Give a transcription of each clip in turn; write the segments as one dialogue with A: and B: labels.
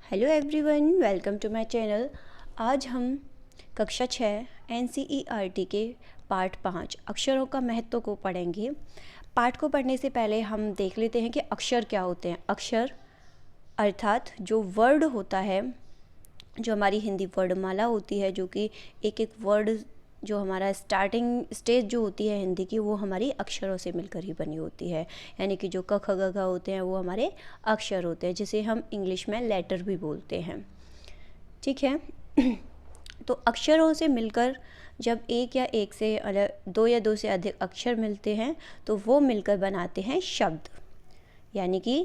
A: Hello everyone, welcome to my channel. आज हम कक्षा 6 NCERT के पार्ट 5 अक्षरों का महत्व को पढ़ेंगे। पाठ को पढ़ने से पहले हम देख लेते हैं कि अक्षर क्या होते हैं। अक्षर अर्थात जो वर्ड होता है, जो हमारी हिंदी वर्डमाला होती है, जो कि एक एक वर्ड जो हमारा स्टार्टिंग स्टेज जो होती है हिंदी की, वो हमारी अक्षरों से मिलकर ही बनी होती है। यानी कि जो क ख ग घ होते हैं वो हमारे अक्षर होते हैं, जिसे हम इंग्लिश में लेटर भी बोलते हैं। ठीक है। तो अक्षरों से मिलकर जब एक या एक से अलग दो या दो से अधिक अक्षर मिलते हैं तो वो मिलकर बनाते हैं शब्द। यानी कि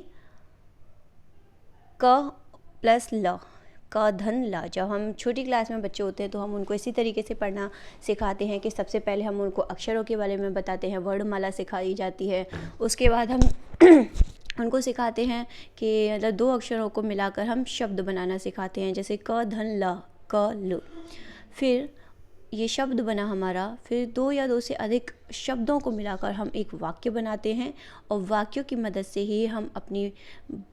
A: क प्लस ल, क धन ला। जब हम छोटी क्लास में बच्चे होते हैं तो हम उनको इसी तरीके से पढ़ना सिखाते हैं कि सबसे पहले हम उनको अक्षरों के बारे में बताते हैं, वर्णमाला सिखाई जाती है। उसके बाद हम उनको सिखाते हैं कि मतलब दो अक्षरों को मिलाकर हम शब्द बनाना सिखाते हैं, जैसे क धन ला, क ल। फिर ये शब्द बना हमारा, फिर दो या दो से अधिक शब्दों को मिलाकर हम एक वाक्य बनाते हैं और वाक्यों की मदद से ही हम अपनी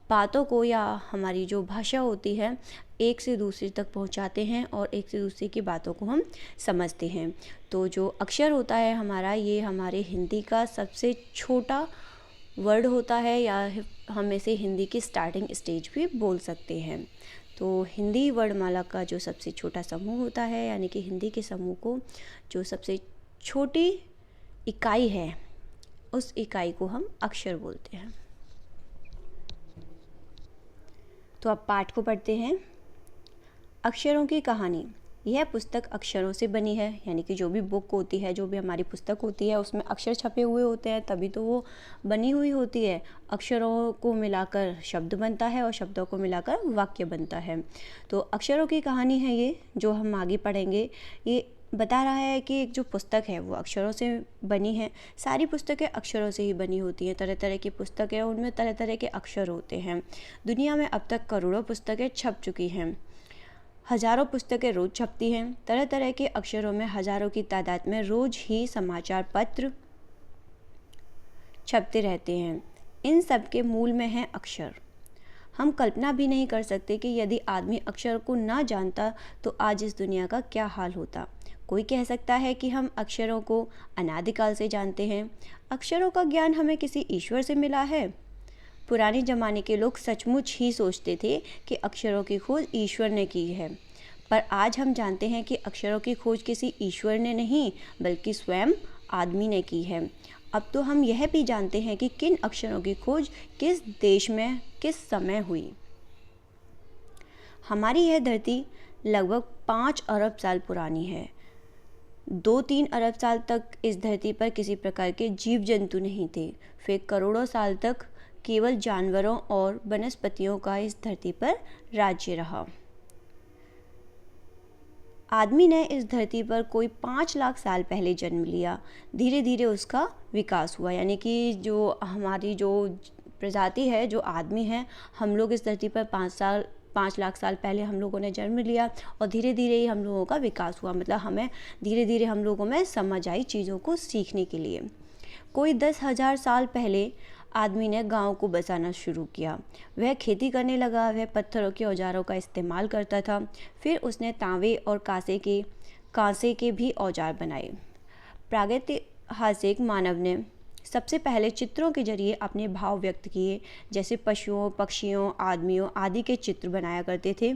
A: बातों को या हमारी जो भाषा होती है एक से दूसरे तक पहुंचाते हैं और एक से दूसरे की बातों को हम समझते हैं। तो जो अक्षर होता है हमारा, ये हमारे हिंदी का सबसे छोटा वर्ड होता है, या हम इसे हिंदी की स्टार्टिंग स्टेज भी बोल सकते हैं। तो हिंदी वर्णमाला का जो सबसे छोटा समूह होता है, यानी कि हिंदी के समूह को जो सबसे छोटी इकाई है, उस इकाई को हम अक्षर बोलते हैं। तो अब पाठ को पढ़ते हैं। अक्षरों की कहानी। यह पुस्तक अक्षरों से बनी है। यानी कि जो भी बुक होती है, जो भी हमारी पुस्तक होती है, उसमें अक्षर छपे हुए होते हैं, तभी तो वो बनी हुई होती है। अक्षरों को मिलाकर शब्द बनता है और शब्दों को मिलाकर वाक्य बनता है। तो अक्षरों की कहानी है ये, जो हम आगे पढ़ेंगे। ये बता रहा है कि एक जो पुस्तक है वो अक्षरों से बनी है। सारी पुस्तकें अक्षरों से ही बनी होती हैं। तरह तरह की पुस्तकें हैं, उनमें तरह तरह के अक्षर होते हैं। दुनिया में अब तक करोड़ों पुस्तकें छप चुकी हैं। हजारों पुस्तकें रोज छपती हैं। तरह तरह के अक्षरों में हजारों की तादाद में रोज ही समाचार पत्र छपते रहते हैं। इन सब के मूल में है अक्षर। हम कल्पना भी नहीं कर सकते कि यदि आदमी अक्षर को ना जानता तो आज इस दुनिया का क्या हाल होता। कोई कह सकता है कि हम अक्षरों को अनादिकाल से जानते हैं। अक्षरों का ज्ञान हमें किसी ईश्वर से मिला है। पुराने ज़माने के लोग सचमुच ही सोचते थे कि अक्षरों की खोज ईश्वर ने की है, पर आज हम जानते हैं कि अक्षरों की खोज किसी ईश्वर ने नहीं, बल्कि स्वयं आदमी ने की है। अब तो हम यह भी जानते हैं कि किन अक्षरों की खोज किस देश में किस समय हुई। हमारी यह धरती लगभग 5 अरब साल पुरानी है। 2-3 अरब साल तक इस धरती पर किसी प्रकार के जीव जंतु नहीं थे। फिर करोड़ों साल तक केवल जानवरों और वनस्पतियों का इस धरती पर राज्य रहा। आदमी ने इस धरती पर कोई 5 लाख साल पहले जन्म लिया। धीरे धीरे उसका विकास हुआ। यानी कि जो हमारी जो प्रजाति है, जो आदमी है, हम लोग इस धरती पर 5 लाख साल पहले हम लोगों ने जन्म लिया और धीरे धीरे ही हम लोगों का विकास हुआ। मतलब हमें धीरे धीरे हम लोगों में समझ आई चीज़ों को सीखने के लिए। कोई 10,000 साल पहले आदमी ने गांव को बसाना शुरू किया। वह खेती करने लगा। वह पत्थरों के औजारों का इस्तेमाल करता था। फिर उसने तांबे और कांसे के भी औजार बनाए। प्रागैतिहासिक मानव ने सबसे पहले चित्रों के जरिए अपने भाव व्यक्त किए, जैसे पशुओं, पक्षियों, आदमियों आदि के चित्र बनाया करते थे।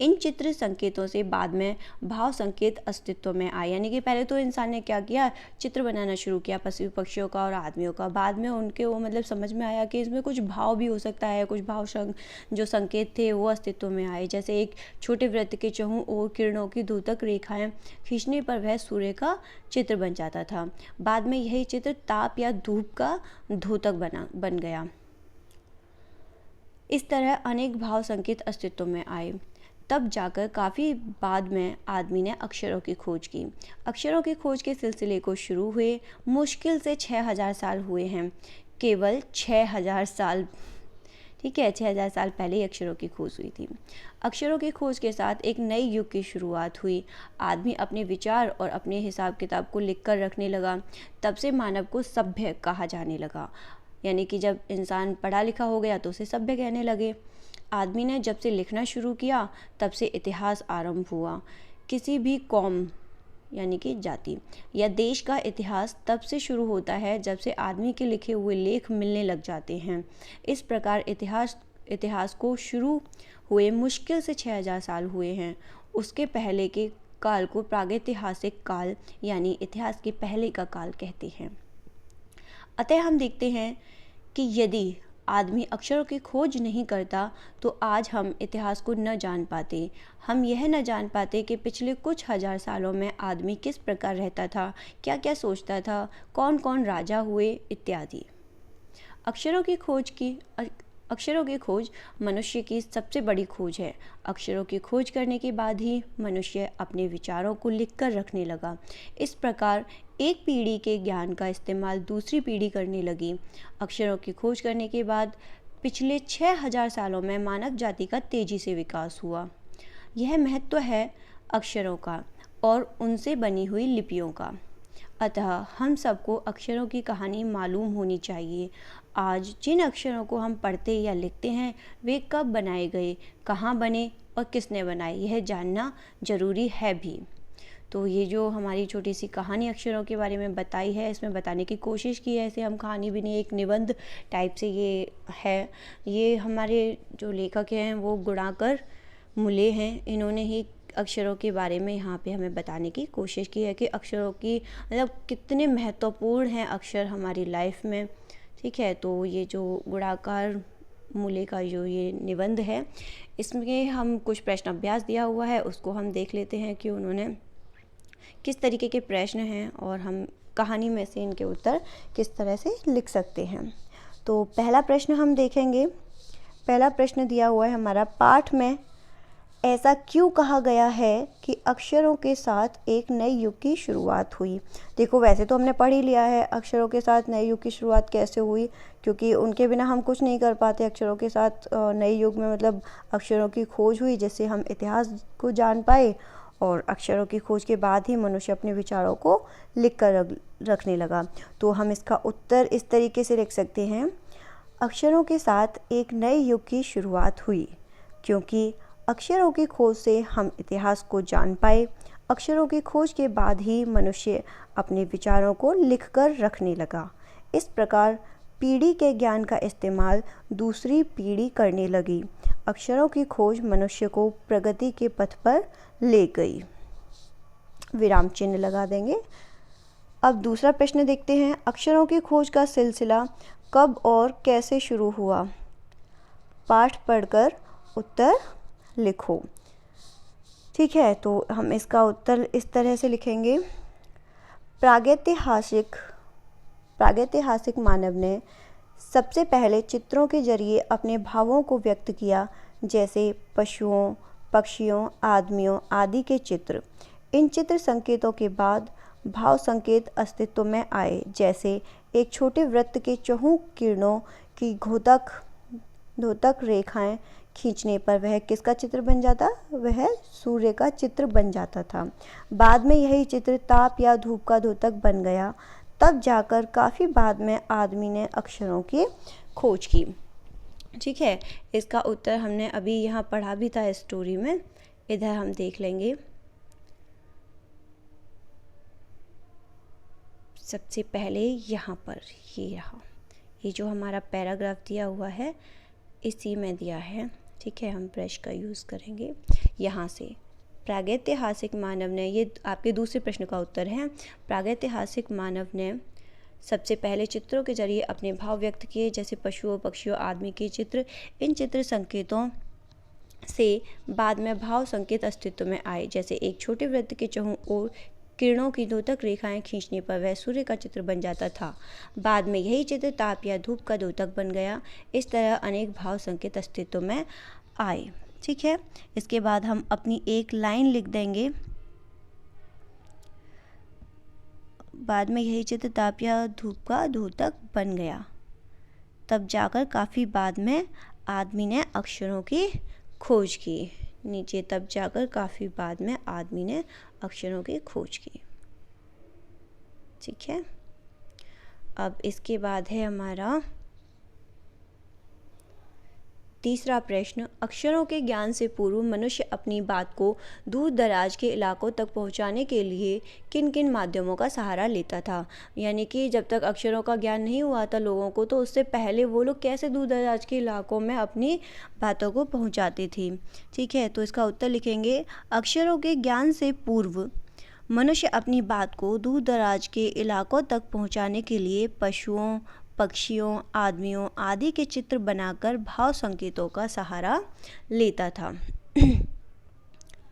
A: इन चित्र संकेतों से बाद में भाव संकेत अस्तित्व में आए। यानी कि पहले तो इंसान ने क्या किया, चित्र बनाना शुरू किया पशु पक्षियों का और आदमियों का। बाद में उनके वो मतलब समझ में आया कि इसमें कुछ भाव भी हो सकता है। कुछ भाव जो संकेत थे वो अस्तित्व में आए। जैसे एक छोटे वृत्त के चहुं ओर किरणों की धूतक रेखाएं खींचने पर वह सूर्य का चित्र बन जाता था। बाद में यही चित्र ताप या धूप का धूतक बन गया। इस तरह अनेक भाव संकेत अस्तित्व में आए। तब जाकर काफ़ी बाद में आदमी ने अक्षरों की खोज की। अक्षरों की खोज के सिलसिले को शुरू हुए मुश्किल से 6,000 साल हुए हैं। केवल 6,000 साल, ठीक है, 6,000 साल पहले ही अक्षरों की खोज हुई थी। अक्षरों की खोज के साथ एक नई युग की शुरुआत हुई। आदमी अपने विचार और अपने हिसाब किताब को लिख कर रखने लगा। तब से मानव को सभ्य कहा जाने लगा। यानी कि जब इंसान पढ़ा लिखा हो गया तो उसे सभ्य कहने लगे। आदमी ने जब से लिखना शुरू किया तब से इतिहास आरंभ हुआ। किसी भी कौम यानी कि जाति या देश का इतिहास तब से शुरू होता है जब से आदमी के लिखे हुए लेख मिलने लग जाते हैं। इस प्रकार इतिहास को शुरू हुए मुश्किल से 6000 साल हुए हैं। उसके पहले के काल को प्रागैतिहासिक काल यानी इतिहास के पहले का काल कहते हैं। अतः हम देखते हैं कि यदि आदमी अक्षरों की खोज नहीं करता तो आज हम इतिहास को न जान पाते। हम यह न जान पाते कि पिछले कुछ हजार सालों में आदमी किस प्रकार रहता था, क्या क्या सोचता था, कौन कौन राजा हुए इत्यादि। अक्षरों की खोज मनुष्य की सबसे बड़ी खोज है। अक्षरों की खोज करने के बाद ही मनुष्य अपने विचारों को लिखकर रखने लगा। इस प्रकार एक पीढ़ी के ज्ञान का इस्तेमाल दूसरी पीढ़ी करने लगी। अक्षरों की खोज करने के बाद पिछले 6000 सालों में मानव जाति का तेजी से विकास हुआ। यह महत्व है अक्षरों का और उनसे बनी हुई लिपियों का। अतः हम सबको अक्षरों की कहानी मालूम होनी चाहिए। आज जिन अक्षरों को हम पढ़ते या लिखते हैं वे कब बनाए गए, कहाँ बने और किसने बनाए, यह जानना ज़रूरी है भी। तो ये जो हमारी छोटी सी कहानी अक्षरों के बारे में बताई है, इसमें बताने की कोशिश की है। ऐसे हम कहानी भी नहीं, एक निबंध टाइप से ये है। ये हमारे जो लेखक हैं वो गुणाकर मुले हैं। इन्होंने ही अक्षरों के बारे में यहाँ पे हमें बताने की कोशिश की है कि अक्षरों की मतलब कितने महत्वपूर्ण हैं अक्षर हमारी लाइफ में। ठीक है, तो ये जो गुणाकर मुले का जो ये निबंध है इसमें हम कुछ प्रश्न अभ्यास दिया हुआ है, उसको हम देख लेते हैं कि उन्होंने किस तरीके के प्रश्न हैं और हम कहानी में से इनके उत्तर किस तरह से लिख सकते हैं। तो पहला प्रश्न हम देखेंगे। पहला प्रश्न दिया हुआ है हमारा, पाठ में ऐसा क्यों कहा गया है कि अक्षरों के साथ एक नए युग की शुरुआत हुई। देखो वैसे तो हमने पढ़ ही लिया है अक्षरों के साथ नए युग की शुरुआत कैसे हुई, क्योंकि उनके बिना हम कुछ नहीं कर पाते। अक्षरों के साथ नए युग में मतलब अक्षरों की खोज हुई जिससे हम इतिहास को जान पाए, और अक्षरों की खोज के बाद ही मनुष्य अपने विचारों को लिख कर रखने लगा। तो हम इसका उत्तर इस तरीके से लिख सकते हैं, अक्षरों के साथ एक नए युग की शुरुआत हुई क्योंकि अक्षरों की खोज से हम इतिहास को जान पाए। अक्षरों की खोज के बाद ही मनुष्य अपने विचारों को लिखकर रखने लगा। इस प्रकार पीढ़ी के ज्ञान का इस्तेमाल दूसरी पीढ़ी करने लगी। अक्षरों की खोज मनुष्य को प्रगति के पथ पर ले गई। विराम चिन्ह लगा देंगे। अब दूसरा प्रश्न देखते हैं, अक्षरों की खोज का सिलसिला कब और कैसे शुरू हुआ। पाठ पढ़कर उत्तर लिखो। ठीक है, तो हम इसका उत्तर इस तरह से लिखेंगे, प्रागैतिहासिक मानव ने सबसे पहले चित्रों के जरिए अपने भावों को व्यक्त किया, जैसे पशुओं, पक्षियों, आदमियों आदि के चित्र। इन चित्र संकेतों के बाद भाव संकेत अस्तित्व में आए, जैसे एक छोटे वृत्त के चहुं किरणों की धोतक रेखाएं खींचने पर वह किसका चित्र बन जाता, वह सूर्य का चित्र बन जाता था। बाद में यही चित्र ताप या धूप का द्योतक बन गया। तब जाकर काफ़ी बाद में आदमी ने अक्षरों की खोज की। ठीक है, इसका उत्तर हमने अभी यहाँ पढ़ा भी था स्टोरी में, इधर हम देख लेंगे। सबसे पहले यहाँ पर ये रहा, ये जो हमारा पैराग्राफ दिया हुआ है इसी में दिया है। ठीक है, हम ब्रश का यूज़ करेंगे यहाँ से। प्रागैतिहासिक मानव ने, ये आपके दूसरे प्रश्न का उत्तर है, प्रागैतिहासिक मानव ने सबसे पहले चित्रों के जरिए अपने भाव व्यक्त किए, जैसे पशुओं, पक्षियों, आदमी के चित्र। इन चित्र संकेतों से बाद में भाव संकेत अस्तित्व में आए, जैसे एक छोटे वृत्त के चहुं ओर किरणों की द्योतक रेखाएं खींचने पर वह सूर्य का चित्र बन जाता था। बाद में यही चित्र ताप या धूप का द्योतक बन गया। इस तरह अनेक भाव संकेत अस्तित्व में आए। ठीक है, इसके बाद हम अपनी एक लाइन लिख देंगे, बाद में यही चित्र ताप या धूप का द्योतक बन गया। तब जाकर काफ़ी बाद में आदमी ने अक्षरों की खोज की। नीचे तब जाकर काफ़ी बाद में आदमी ने अक्षरों की खोज की। ठीक है, अब इसके बाद है हमारा तीसरा प्रश्न, अक्षरों के ज्ञान से पूर्व मनुष्य अपनी बात को दूर दराज के इलाकों तक पहुंचाने के लिए किन किन माध्यमों का सहारा लेता था। यानी कि जब तक अक्षरों का ज्ञान नहीं हुआ था लोगों को, तो उससे पहले वो लोग कैसे दूर दराज के इलाकों में अपनी बातों को पहुंचाते थे। ठीक है, तो इसका उत्तर लिखेंगे, अक्षरों के ज्ञान से पूर्व मनुष्य अपनी बात को दूर दराज के इलाकों तक पहुंचाने के लिए पशुओं, पक्षियों, आदमियों आदि के चित्र बनाकर भाव संकेतों का सहारा लेता था।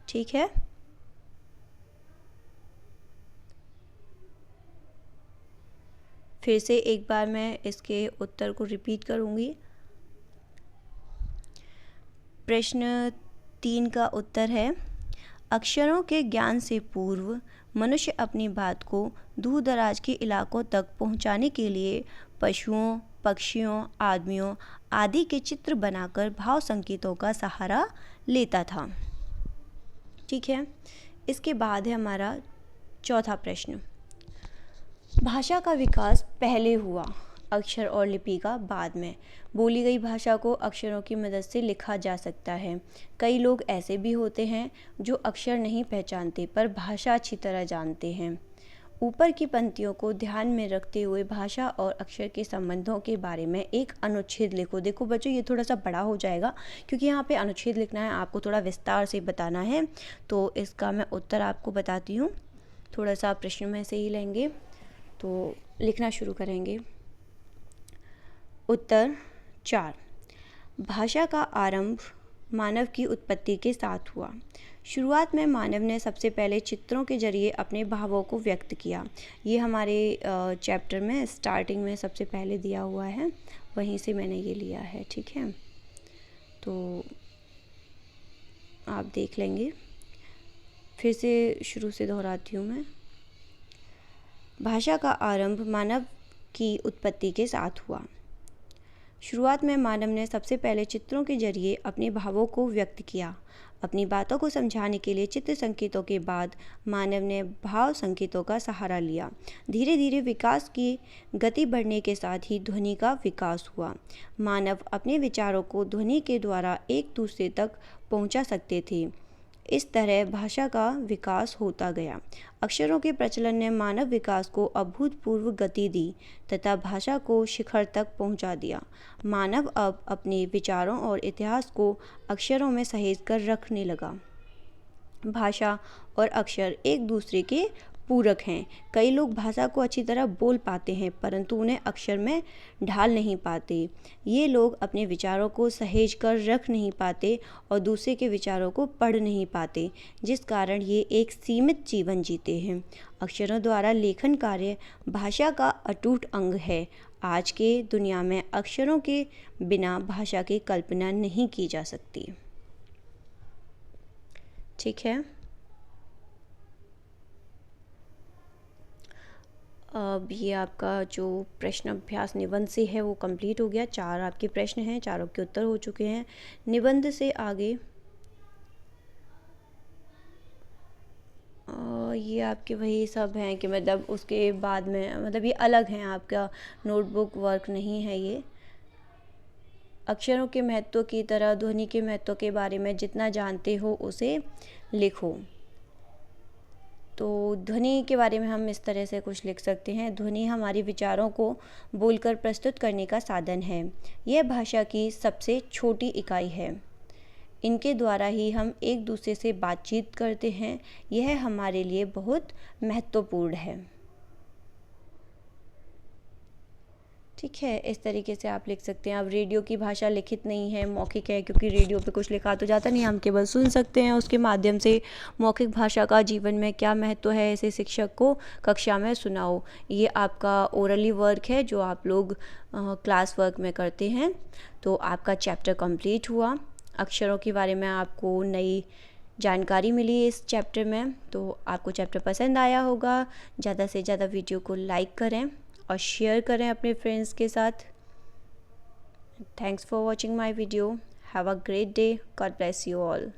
A: ठीक है, फिर से एक बार मैं इसके उत्तर को रिपीट करूंगी। प्रश्न 3 का उत्तर है, अक्षरों के ज्ञान से पूर्व मनुष्य अपनी बात को दूर दराज के इलाकों तक पहुंचाने के लिए पशुओं, पक्षियों, आदमियों आदि के चित्र बनाकर भाव संकेतों का सहारा लेता था। ठीक है, इसके बाद है हमारा चौथा प्रश्न, भाषा का विकास पहले हुआ, अक्षर और लिपि का बाद में। बोली गई भाषा को अक्षरों की मदद से लिखा जा सकता है। कई लोग ऐसे भी होते हैं जो अक्षर नहीं पहचानते पर भाषा अच्छी तरह जानते हैं। ऊपर की पंक्तियों को ध्यान में रखते हुए भाषा और अक्षर के संबंधों के बारे में एक अनुच्छेद लिखो। देखो बच्चों, ये थोड़ा सा बड़ा हो जाएगा क्योंकि यहाँ पे अनुच्छेद लिखना है, आपको थोड़ा विस्तार से बताना है। तो इसका मैं उत्तर आपको बताती हूँ। थोड़ा सा प्रश्न में से ही लेंगे, तो लिखना शुरू करेंगे। उत्तर 4, भाषा का आरंभ मानव की उत्पत्ति के साथ हुआ। शुरुआत में मानव ने सबसे पहले चित्रों के जरिए अपने भावों को व्यक्त किया। ये हमारे चैप्टर में स्टार्टिंग में सबसे पहले दिया हुआ है, वहीं से मैंने ये लिया है। ठीक है, तो आप देख लेंगे। फिर से शुरू से दोहराती हूँ मैं। भाषा का आरंभ मानव की उत्पत्ति के साथ हुआ। शुरुआत में मानव ने सबसे पहले चित्रों के जरिए अपने भावों को व्यक्त किया। अपनी बातों को समझाने के लिए चित्र संकेतों के बाद मानव ने भाव संकेतों का सहारा लिया। धीरे धीरे विकास की गति बढ़ने के साथ ही ध्वनि का विकास हुआ। मानव अपने विचारों को ध्वनि के द्वारा एक दूसरे तक पहुंचा सकते थे। इस तरह भाषा का विकास होता गया। अक्षरों के प्रचलन ने मानव विकास को अभूतपूर्व गति दी तथा भाषा को शिखर तक पहुंचा दिया। मानव अब अपने विचारों और इतिहास को अक्षरों में सहेज कर रखने लगा। भाषा और अक्षर एक दूसरे के पूरक हैं। कई लोग भाषा को अच्छी तरह बोल पाते हैं परंतु उन्हें अक्षर में ढाल नहीं पाते। ये लोग अपने विचारों को सहेज कर रख नहीं पाते और दूसरे के विचारों को पढ़ नहीं पाते, जिस कारण ये एक सीमित जीवन जीते हैं। अक्षरों द्वारा लेखन कार्य भाषा का अटूट अंग है। आज के दुनिया में अक्षरों के बिना भाषा की कल्पना नहीं की जा सकती। ठीक है, अब ये आपका जो प्रश्न अभ्यास निबंध से है वो कंप्लीट हो गया। 4 आपके प्रश्न हैं, चारों के उत्तर हो चुके हैं। निबंध से आगे ये आपके वही सब हैं कि मतलब उसके बाद में मतलब ये अलग हैं, आपका नोटबुक वर्क नहीं है ये। अक्षरों के महत्व की तरह ध्वनि के महत्व के बारे में जितना जानते हो उसे लिखो। तो ध्वनि के बारे में हम इस तरह से कुछ लिख सकते हैं। ध्वनि हमारे विचारों को बोलकर प्रस्तुत करने का साधन है। यह भाषा की सबसे छोटी इकाई है। इनके द्वारा ही हम एक दूसरे से बातचीत करते हैं। यह हमारे लिए बहुत महत्वपूर्ण है। ठीक है, इस तरीके से आप लिख सकते हैं। अब रेडियो की भाषा लिखित नहीं है, मौखिक है, क्योंकि रेडियो पे कुछ लिखा तो जाता नहीं, हम केवल सुन सकते हैं उसके माध्यम से। मौखिक भाषा का जीवन में क्या महत्व है, इसे शिक्षक को कक्षा में सुनाओ। ये आपका ओरली वर्क है जो आप लोग क्लास वर्क में करते हैं। तो आपका चैप्टर कंप्लीट हुआ। अक्षरों के बारे में आपको नई जानकारी मिली इस चैप्टर में। तो आपको चैप्टर पसंद आया होगा। ज़्यादा से ज़्यादा वीडियो को लाइक करें और शेयर करें अपने फ्रेंड्स के साथ। Thanks for watching my video. Have a great day. God bless you all.